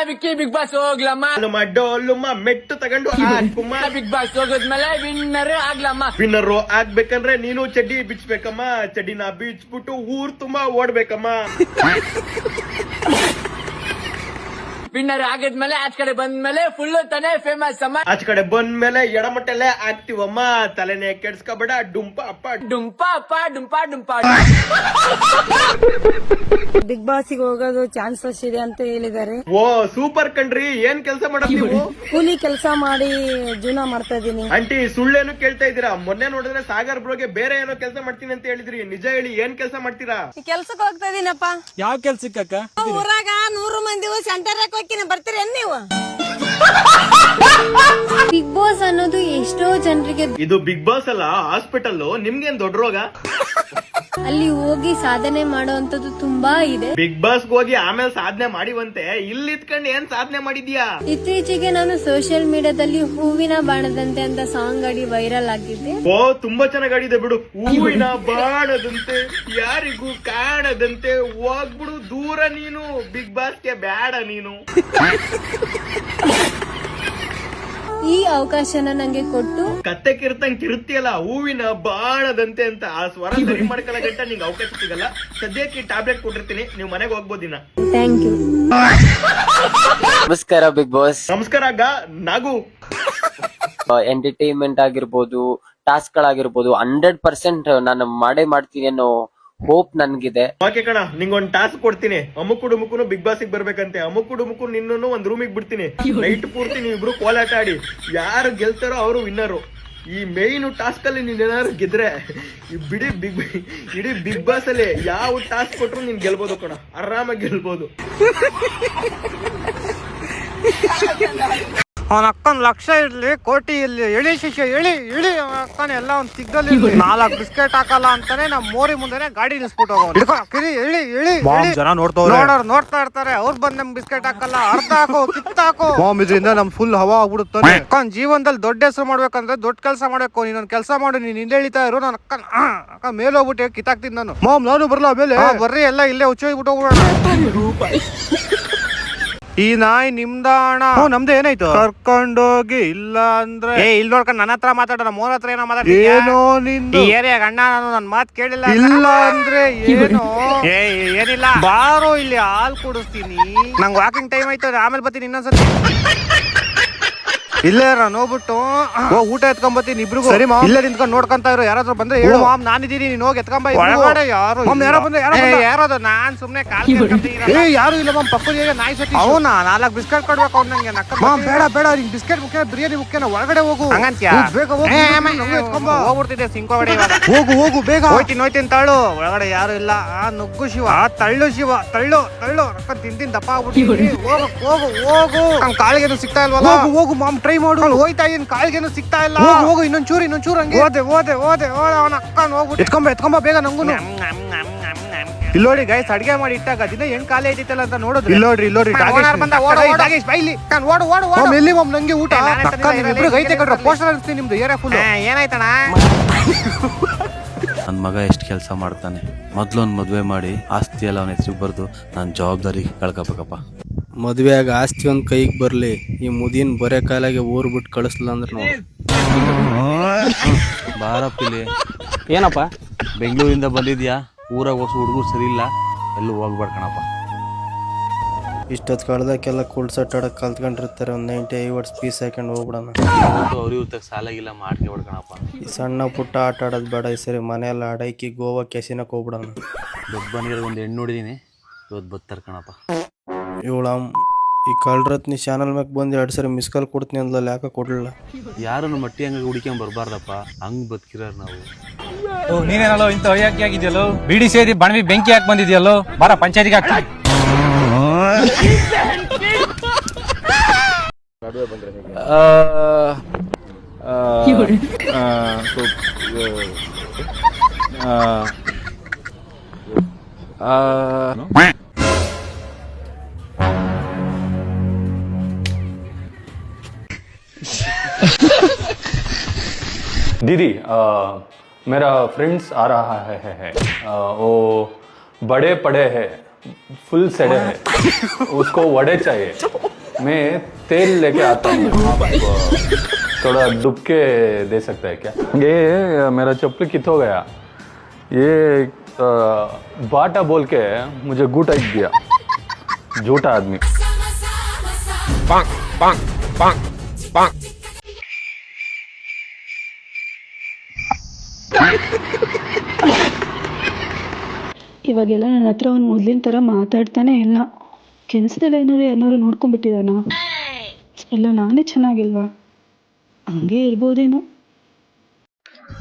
Vicky Bigg Boss ಹೋಗ್ಲಮ್ಮ ಡೋಲುಮ್ಮ ಮೆಟ್ಟು ತಗೊಂಡು ಹಾಕುಮ್ಮ. ಬಿಗ್ ಬಾಸ್ ಹೋಗದ್ಮೇಲೆ ವಿನ್ನರ್ ಆಗ್ಲಮ್ಮ. ವಿನ್ನರು ಆಗ್ಬೇಕಂದ್ರೆ ನೀನು ಚಡ್ಡಿ ಬಿಚ್ಚಬೇಕಮ್ಮ. ಚಡ್ಡಿನ ಬಿಚ್ಬಿಟ್ಟು ಊರ್ ತುಂಬಾ ಓಡ್ಬೇಕಮ್ಮ. ವಿನ್ನರ್ ಆಗದ್ಮೇಲೆ ಆಚ ಕಡೆ ಬಂದ್ಮೇಲೆ ಫುಲ್ ತಾನೇ ಫೇಮಸ್ ಅಮ್ಮ. ಆಚ ಕಡೆ ಬಂದ್ಮೇಲೆ ಎಡಮಟ್ಟಲ್ಲೇ ಆಗ್ತಿವಮ್ಮ. ತಲೆನೇ ಕೆಡ್ಸ್ಕೊಬೇಡ. ಡುಂಪ ಅಪ್ಪ ಡುಂಪ ಅಪ್ಪ ಡುಂಪ ಡುಂಪ. ಬಿಗ್ ಬಾಸ್ ಹೋಗೋದು ಚಾನ್ಸಸ್ ಇದೆ ಅಂತ ಹೇಳಿದ್ದಾರೆ. ಓ ಸೂಪರ್ ಕಣ್ರಿ. ಏನ್ ಕೆಲಸ ಮಾಡೋದು ನೀವು? ಕೂಲಿ ಕೆಲಸ ಮಾಡಿ ಜೀವನ ಮಾಡ್ತಾ ಇದೀನಿ. ಆಂಟಿ ಸುಳ್ಳೇನು ಕೇಳ್ತಾ ಇದ್ದೀರಾ? ಮೊನ್ನೆ ನೋಡಿದ್ರೆ ಸಾಗರ್ ಬ್ರೋಗೆ ಬೇರೆ ಏನೋ ಕೆಲಸ ಮಾಡ್ತೀನಿ ಅಂತ ಹೇಳಿದ್ರಿ. ನಿಜ ಹೇಳಿ, ಏನ್ ಕೆಲಸ ಮಾಡ್ತೀರಾ? ಕೆಲ್ಸಕ್ಕೆ ಹೋಗ್ತಾ ಇದೀನಪ್ಪ. ಯಾವ ಕೆಲ್ಸಕ್ಕ? ಊರಾಗ 100 ಮಂದಿ ಸೆಂಟರ್ ಹಾಕೋಕಿನ ಬರ್ತೀರೇನ್ ನೀವು? ಬಿಗ್ ಬಾಸ್ ಅನ್ನೋದು ಎಷ್ಟೋ ಜನರಿಗೆ ಇದು ಬಿಗ್ ಬಾಸ್ ಅಲ್ಲ, ಹಾಸ್ಪಿಟಲ್. ನಿಮ್ಗೇನ್ ದೊಡ್ಡ ರೋಗ? ಅಲ್ಲಿ ಹೋಗಿ ಸಾಧನೆ ಮಾಡುವಂತದ್ದು ತುಂಬಾ ಇದೆ. ಬಿಗ್ ಬಾಸ್ ಹೋಗಿ ಆಮೇಲೆ ಸಾಧನೆ ಮಾಡಿವಂತೆ. ಇಲ್ಲಿ ಇದ್ಕೊಂಡು ಏನ್ ಸಾಧನೆ ಮಾಡಿದ್ಯಾ? ಇತ್ತೀಚೆಗೆ ನಾನು ಸೋಷಿಯಲ್ ಮೀಡಿಯಾದಲ್ಲಿ ಹೂವಿನ ಬಾಣದಂತೆ ಅಂತ ಸಾಂಗ್ ಆಡಿ ವೈರಲ್ ಆಗಿದ್ದೆ. ಓ ತುಂಬಾ ಚೆನ್ನಾಗಿ ಆಡಿದೆ ಬಿಡು. ಹೂವಿನ ಬಾಣದಂತೆ ಯಾರಿಗೂ ಕಾಣದಂತೆ ಹೋಗ್ಬಿಡು ದೂರ ನೀನು. ಬಿಗ್ ಬಾಸ್ಗೆ ಬೇಡ ನೀನು. ಈ ಅವಕಾಶನ ನಂಗೆ ಕೊಟ್ಟು ಕತ್ತೆ ಕಿರ್ತಂಗ್ ಕಿರುತ್ತಿಯಲ್ಲ, ಹೂವಿನ ಬಾಣದಂತೆ ಅಂತ. ಆ ಸ್ವರ ಸರಿ ಮಾಡ್ಕೊಳ್ಳೋ ಗಂಟ ನಿಂಗೆ ಅವಕಾಶ ಸಿಗಲ್ಲ. ಸದ್ಯಕ್ಕೆ ಟ್ಯಾಬ್ಲೆಟ್ ಕೊಟ್ಟಿರ್ತೀನಿ, ನೀವು ಮನೆಗೆ ಹೋಗ್ಬೋದಿನ. Thank you. ನಮಸ್ಕಾರ ಬಿಗ್ ಬಾಸ್. ನಮಸ್ಕಾರ ನಾಗು. ಎಂಟರ್ಟೈನ್ಮೆಂಟ್ ಆಗಿರ್ಬೋದು, ಟಾಸ್ಕ್ ಗಳಾಗಿರ್ಬೋದು 100% ನಾನು ಮಾಡೇ ಮಾಡ್ತೀನಿ ಅನ್ನೋ ಹೋಪ್ ನನ್ಗಿದೆ. ಓಕೆ ಕಣ, ನಿಂಗೊಂದ್ ಟಾಸ್ಕ್ ಕೊಡ್ತೀನಿ. ಅಮುಕು ಡುಮುಕುನು ಬಿಗ್ ಬಾಸ್ ಬರ್ಬೇಕಂತೆ. ಅಮುಕು ಡುಮುಕು ನಿನ್ನೂ ಒಂದ್ ರೂಮಿಗೆ ಬಿಡ್ತೀನಿ. ನೈಟ್ ಪೂರ್ತಿ ನೀವಿಬ್ರು ಕೋಲಾಟ ಆಡಿ. ಯಾರು ಗೆಲ್ತಾರೋ ಅವರು ವಿನ್ನರು. ಈ ಮೇನ್ ಟಾಸ್ಕ್ ಅಲ್ಲಿ ನೀನ್ ಏನಾದ್ರು ಗೆದ್ರೆ ಇಡೀ ಬಿಗ್ ಬಾಸ್ ಅಲ್ಲಿ ಯಾವ ಟಾಸ್ಕ್ ಕೊಟ್ರು ನೀನ್ ಗೆಲ್ಬೋದು ಕಣ. ಆರಾಮಾಗಿ ಗೆಲ್ಬೋದು. ಅವನ ಅಕ್ಕನ ಲಕ್ಷ ಇರ್ಲಿ, ಕೋಟಿ ಇರ್ಲಿ, ಇಳಿ ಶಿಷ್ಯ ಇಳಿ ಇಳಿ ಅಕ್ಕನ ಎಲ್ಲ ಒಂದ್ ಸಿಗ್ದಲ್ಲಿ 4 ಬಿಸ್ಕೆಟ್ ಹಾಕಲ್ಲ ಅಂತಾನೆ ನಮ್ ಮೋರಿ ಮುಂದೆ ಗಾಡಿ ನಿಲ್ಸ್ಬಿಟ್ಟು ಹೋಗೋರು. ಇಳಿ ಇಳಿ ಜನ ನೋಡ್ತಾ ಇರ್ತಾರೆ. ಅವ್ರು ಬಂದ್ ನಮ್ ಬಿಸ್ಕೆಟ್ ಹಾಕಲ್ಲ, ಅರ್ಧ ಹಾಕೋ ಕಿತ್ತಾಕೋ. ಇದರಿಂದ ನಮ್ ಫುಲ್ ಹವಾ ಆಗ್ಬಿಡುತ್ತೆ. ಅಕ್ಕನ್ ಜೀವನದಲ್ಲಿ ದೊಡ್ಡ ಹೆಸರು ಮಾಡ್ಬೇಕಂದ್ರೆ ದೊಡ್ಡ ಕೆಲಸ ಮಾಡ್ಬೇಕು. ನೀನೊಂದ್ ಕೆಲಸ ಮಾಡು, ನೀನ್ ಹಿಂದೆ ಇಳಿತಾ ಇರು. ನನ್ನ ಅಕ್ಕ ಮೇಲೆ ಹೋಗ್ಬಿಟ್ಟು ಕಿತ್ತಾಕ್ತೀನಿ ನಾನು. ನಾನು ಬರಲ್ಲ ಮೇಲೆ ಬರ್ರಿ, ಎಲ್ಲ ಇಲ್ಲೇ ಹುಚ್ಚೋಗ್ಬಿಟ್ಟು ಹೋಗ್ಬಿಡೋಣ. ಈ ನಾಯಿ ನಿಮ್ದಾಣ. ನಮ್ದು ಏನಾಯ್ತು? ಕರ್ಕೊಂಡೋಗಿ. ಇಲ್ಲ ಅಂದ್ರೆ ಇಲ್ಲಿ ನೋಡ್ಕೊಂಡು ನನ್ನ ಹತ್ರ ಮಾತಾಡೋಣ. ಮೋರ್ ಹತ್ರ ಏನೋ ಮಾತಾಡ. ಏನೋ ನಿಂದು ಏರಿಯಾಗ ಅಣ್ಣ, ನಾನು ನನ್ ಮಾತ್ ಕೇಳಿಲ್ಲ. ಇಲ್ಲ ಅಂದ್ರೆ ಏನು? ಏನಿಲ್ಲ, ಬಾರೋ ಇಲ್ಲಿ ಹಾಲ್ ಕುಡಿಸ್ತೀನಿ. ನಂಗೆ ವಾಕಿಂಗ್ ಟೈಮ್ ಆಯ್ತು, ಆಮೇಲೆ ಬರ್ತೀನಿ ಇನ್ನೊಂದ್ಸತಿ. ಇಲ್ಲೇ ನೋಡ್ಬಿಟ್ಟು ಊಟ ಎತ್ಕೊಂಬತ್ತೀನಿ ಇಬ್ರಿಗೂ. ಸರಿ ಮಾಮ್, ಇಲ್ಲೇ ನಿಂತ್ಕೊಂಡು ನೋಡ್ಕೊಂತ ಇರೋ. ಯಾರಾದ್ರೂ ಬಂದ್ರೆ ಹೇಳು ಮಾಮ್, ನಾನಿದ್ದೀನಿ, ನೀನ್ ಹೋಗಿ ಎತ್ಕೊಂಬ. ಒಳಗಡೆ ಯಾರು ಯಾರಾದ್ರು ನಾನ್ ಸುಮ್ನೆ ಯಾರು ಇಲ್ಲ ಮಾಮ್. ಪಕ್ಕದ ನಾಯಿ ಸತಿ ಅವನಾ 4 ಬಿಸ್ಕೆಟ್ ಕೊಡ್ಬೇಕು ಅವ್ನು ನಂಗೆ. ಮಾಮ್ ಬೇಡ ಬೇಡ, ನಿಂಗೆ ಬಿಸ್ಕೆಟ್ ಮುಖ್ಯ, ಬಿರಿಯಾನಿ ಮುಖ್ಯನ. ಒಳಗಡೆ ಹೋಗು. ಹಂಗಂತ್ಯಾ? ಬೇಗ ಹೋಗು. ಹೋಗ್ಬಿಡ್ತಿದ್ದೆ ಸಿಂಕೋಗಡೆ. ಹೋಗು ಬೇಗ. ಹೋಯ್ತೀನಿ ತಾಳು. ಒಳಗಡೆ ಯಾರು ಇಲ್ಲ. ನುಗ್ಗು ಶಿವ, ತಳ್ಳು ಶಿವ, ತಳ್ಳು ಅಕ್ಕ ತಿಂತೀನಿ ದಪ್ಪ ಆಗ್ಬಿಟ್ಟು. ಹೋಗು. ನಮ್ ಕಾಳಿಗೇನು ಸಿಗ್ತಾ ಇಲ್ವಲ್ಲ. ಹೋಗು ಮಾಮ್, ಟ್ರೈ ಮಾಡು. ಹೋಯ್ತಾ ಇನ್ ಕಾಳಿಗೇನು ಸಿಗ್ತಾ ಇಲ್ಲ. ಹೋಗು ಇನ್ನೊಂದ್ ಚೂರು ಹಂಗೆ. ಹೋದೆ ಅವನ ಅಕ್ಕನ ಹೋಗ್ಬಿಟ್ಟು ಎತ್ಕೊಂಬ ಬೇಗ. ನಂಗು ಇಲ್ಲಿ ನೋಡಿ ಗೈಸ್, ಅಡಿಗೆ ಮಾಡಿ ಇಟ್ಟಾಗ ದಿನ ಹೆಣ್ ಖಾಲಿ ಐತಿತ್ತಲ್ಲ ಅಂತ ನೋಡೋದು. ಇಲ್ಲಿ ನೋಡ್ರಿ ಬೈಲಿ. ಓಡು ಎಲ್ಲಿ ಮಾಮ್, ನಂಗೆ ಊಟ ಐತೆ ಕಡ್ರ. ಪೋಸ್ಟರ್ ಅನ್ಸ್ತೀನಿ ನಿಮ್ದು ಏರಿಯಾ ಫುಲ್. ಏನಾಯ್ತಣ್ಣ? ನನ್ನ ಮಗ ಎಷ್ಟು ಕೆಲಸ ಮಾಡ್ತಾನೆ. ಮೊದ್ಲೊಂದು ಮದುವೆ ಮಾಡಿ ಆಸ್ತಿ ಎಲ್ಲ ಅವನ ಹೆಸರಿಗೆ ಬರೆದು ನಾನು ಜವಾಬ್ದಾರಿ ಕಳ್ಕೊಬೇಕಪ್ಪ. ಮದುವೆಯಾಗ ಆಸ್ತಿ ಒಂದು ಕೈಗೆ ಬರಲಿ, ಈ ಮುದಿನ ಬರೇ ಕಾಲಾಗೆ ಊರು ಬಿಟ್ಟು ಕಳಿಸ್ಲಿಲ್ಲ ಅಂದ್ರೆ ನಾವು ಬಾರಪ್ಪಿಲಿ. ಏನಪ್ಪ ಬೆಂಗಳೂರಿಂದ ಬಂದಿದ್ಯಾ? ಊರಾಗ ಹೊಸ ಹುಡುಗರು ಸರಿ ಇಲ್ಲ, ಎಲ್ಲೂ ಹೋಗ್ಬೇಡ ಕಣಪ್ಪ. ಇಷ್ಟೊತ್ತು ಕಳ್ದಕ್ಕೆಲ್ಲ ಕೂಲ್ ಸೆಟ್ ಆಡೋಕೆ ಕಲ್ತ್ಕೊಂಡಿರ್ತಾರೆ. ಒಂದು 90 ಐವರ್ಸ್ ಪೀಸ್ ಹಾಕೊಂಡು ಹೋಗ್ಬಿಡೋಣ. ಅವ್ರಿಗೆ ಸಾಲಾಗಿಲ್ಲ ಮಾಡ್ಕೊಬೇಡ ಕಣಪ್ಪ. ಈ ಸಣ್ಣ ಪುಟ್ಟ ಆಟ ಆಡೋದು ಬೇಡ. ಈ ಸರಿ ಮನೆಯೆಲ್ಲ ಅಡೈಕಿ ಗೋವಾ ಕೆಸಿನಕ್ಕೆ ಹೋಗ್ಬಿಡೋಣ. ದೊಡ್ಡ ನೀರು ಒಂದು ಹೆಣ್ಣು ನೋಡಿದೀನಿ, ಇವತ್ತು ಬರ್ತಾರೆ ಕಣಪ್ಪ. ಇವಳ ಈ ಕಳ್ರತ್ನಿ ಚಾನಲ್ ಮ್ಯಾಗ ಬಂದು 2 ಸರಿ ಮಿಸ್ ಕಾಲ್ ಕೊಡ್ತೀನಿ ಅಂದ್ಲಲ್ಲ, ಯಾಕೆ ಕೊಡಲಿಲ್ಲ? ಯಾರನ್ನು ಮಟ್ಟಿ ಹಂಗ ಹುಡುಕ್ಯಾಂಬ ಬರಬಾರ್ದಪ್ಪ. ಹಂಗ್ ಬದುಕಿರೋರು ನಾವು. ನೀನೇನಲ್ಲೋ ಇಂಥ ಒಯ್ಯಾಕಿ ಆಗಿದ್ಯಲ್ಲೋ, ಬಿಡಿ ಸೇದಿ ಬಣವಿ ಬೆಂಕಿ ಹಾಕಿ ಬಂದಿದ್ಯಲ್ಲೋ. ಬರ ಪಂಚಾಯತಿಗೆ ಹಾಕಿ. दीदी मेरा फ्रेंड्स आ रहा है वो बड़े पड़े हैं, फुल सड़े है, उसको वड़े चाहिए। मैं तेल लेके आता हूँ, आप थोड़ा डुब के दे सकते हैं क्या? ये मेरा चप्पल कित हो गया, ये बाटा बोल के मुझे गुट आई दिया, झूठा आदमी। ಇವಾಗೆಲ್ಲ ನನ್ನ ಹತ್ರ ಅವ್ನು ಮೊದ್ಲಿನ ಥರ ಮಾತಾಡ್ತಾನೆ ಇಲ್ಲ. ಕೆಲಸದಲ್ಲಿ ಏನಾದ್ರು ನೋಡ್ಕೊಂಡ್ಬಿಟ್ಟಿದಾನ, ಇಲ್ಲ ನಾನೇ ಚೆನ್ನಾಗಿಲ್ವಾ, ಹಂಗೆ ಇರ್ಬೋದೇನೋ.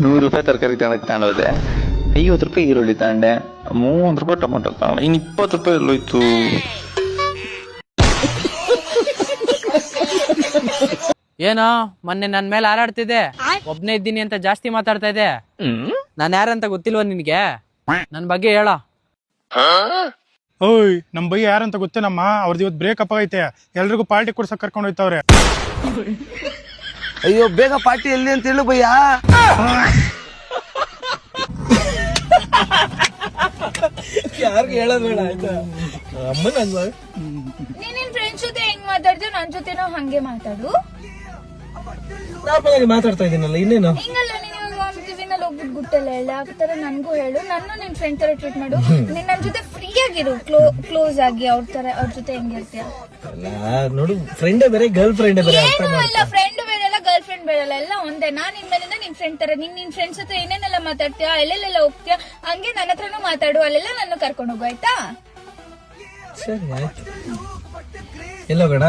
100 ರೂಪಾಯಿ ತರಕಾರಿ ತಗೊಂಡೋದೆ, 50 ರೂಪಾಯಿ ಈರುಳ್ಳಿ ತಗೊಂಡೆ, 30 ರೂಪಾಯಿ ಟೊಮೊಟೊ ತಗೊಂಡೆ, ಇನ್ನು 20 ರೂಪಾಯಿ ಎಲ್ಲೋಯ್ತು. ಏನೋ ಮೊನ್ನೆ ನನ್ ಮೇಲೆ ಹಾರಾಡ್ತಿದ್ದೆ, ಒಬ್ನೇ ಇದ್ದೀನಿ ಅಂತ ಜಾಸ್ತಿ ಮಾತಾಡ್ತಾ ಇದೆ. ನಾನ್ ಯಾರಂತ ಗೊತ್ತಿಲ್ವ ನಿನ್ಗೆ? ನನ್ ಬಗ್ಗೆ ಹೇಳ. ಓಯ್, ನಮ್ ಬೈ ಯಾರಂತ ಗೊತ್ತೇನಮ್ಮ? ಅವ್ರದ್ದು ಇವತ್ತು ಬ್ರೇಕಪ್ ಆಗೈತೆ, ಎಲ್ರಿಗೂ ಪಾರ್ಟಿ ಕೊಡ್ಸಕ್ ಕರ್ಕೊಂಡು ಹೋಯ್ತವ್ರೆ. ಅಯ್ಯೋ, ಬೇಗ ಪಾರ್ಟಿ ಎಲ್ಲಿ ಅಂತ ಹೇಳು ಭಯ್ಯ. ಯಾರಿಗೆ ಹೇಳೋದ್ ಬೇಡ ಆಯ್ತಾ? ನೀನ್ ಫ್ರೆಂಡ್ಸ್ ಜೊತೆ ಹೆಂಗ್ ಮಾತಾಡ್ತೀವಿ, ನನ್ ಜೊತೆನೋ ಹಂಗೆ ಮಾತಾಡು. ಮಾತಾಡ್ತಾ ಇದೀನಲ್ಲ, ಇನ್ನೇನು? ಹಿಂಗಲ್ಲ, ನೀನ್ ಟಿವಿನಲ್ಲಿ ಹೋಗ್ಬಿಟ್ಟು ಗುಟ್ಟೆಲ್ಲ ಹೇಳ, ಆ ತರ ನನ್ಗೂ ಹೇಳು, ನನ್ನ ನಿನ್ ಫ್ರೆಂಡ್ ತರ ಟ್ರೀಟ್ ಮಾಡು. ನೀನ್ ನನ್ ಜೊತೆ ಫ್ರೀ ಆಗಿರು, ಕ್ಲೋಸ್ ಆಗಿ ಅವ್ರ ಜೊತೆ ಹೆಂಗಿರ್ತೀಯ ನೋಡು. ಫ್ರೆಂಡೇ ಬೇರೆ, ಗರ್ಲ್ ಫ್ರೆಂಡೇ ಬೇರೆ. ಏನು ಅಲ್ಲ, ಫ್ರೆಂಡ್ ಬೇರೆಲ್ಲ ಗರ್ಲ್ ಫ್ರೆಂಡ್ ಬೇರೆಲ್ಲ, ಎಲ್ಲ ಒಂದೇ. ನಾನ್ ಇನ್ಮೇಲಿಂದ ನಿನ್ ಫ್ರೆಂಡ್ ತರ, ನಿನ್ ಫ್ರೆಂಡ್ಸ್ ಹತ್ರ ಏನೇನೆಲ್ಲ ಮಾತಾಡ್ತೀಯ, ಎಲ್ಲೆಲ್ಲೆಲ್ಲ ಹೋಗ್ತೀಯ, ಹಂಗೆ ನನ್ನ ಹತ್ರನೂ ಮಾತಾಡು, ಅಲ್ಲೆಲ್ಲ ನನ್ನ ಕರ್ಕೊಂಡು ಹೋಗು, ಆಯ್ತಾ? ಸರಿ, ಆಯ್ತು. ಎಲ್ಲೋಗೋಣ?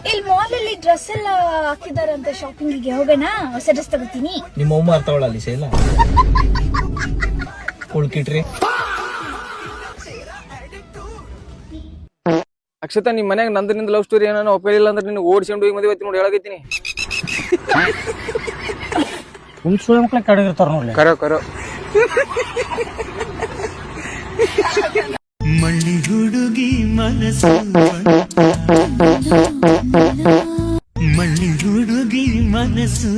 ಇಲ್ಲಿ ಮಾಲ್ ಅಲ್ಲಿ ಡ್ರೆಸ್ ಎಲ್ಲ ಹಾಕಿದಾರಂತೆ, ಶಾಪಿಂಗಿಗೆ ಹೋಗೋಣ. ಹೊಸ ಡ್ರೆಸ್ ತಗೋತೀನಿ. ನಿಮ್ಮ ಅಮ್ಮ ಅರ್ಥವಳಲ್ಲಿ ಸೇಲ ಉಳ್ಕಿಟ್ರಿ. ಅಕ್ಷತಾ, ನಿಮ್ ಮನ್ಯಾಗ ನಂದನಿಂದ ಲವ್ ಸ್ಟೋರಿ ಏನೋ ಒಪ್ಪಿಲ್ಲ ಅಂದ್ರೆ ನಿನ್ನ ಓಡಿಸ್ಕೊಂಡು ಹೋಗಿ ಮದುವೆ ನೋಡಿ ಹೇಳಾಗೈತೀನಿ. ಸುಳ್ಳು ಮಕ್ಳ ಕಡಗಿರ್ತಾರ ನೋಡಿ. ಕರೋ ಮಳ್ಳಿ ಹುಡುಗಿ ಮನಸ್ಸು, ಮಳ್ಳಿ ಹುಡುಗಿ ಮನಸ್ಸು,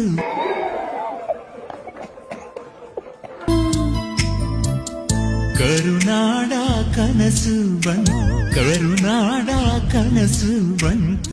ಕರುನಾಡ ಕನಸು ಬಂತು, ಕರುನಾಡ ಕನಸು ಬಂತು.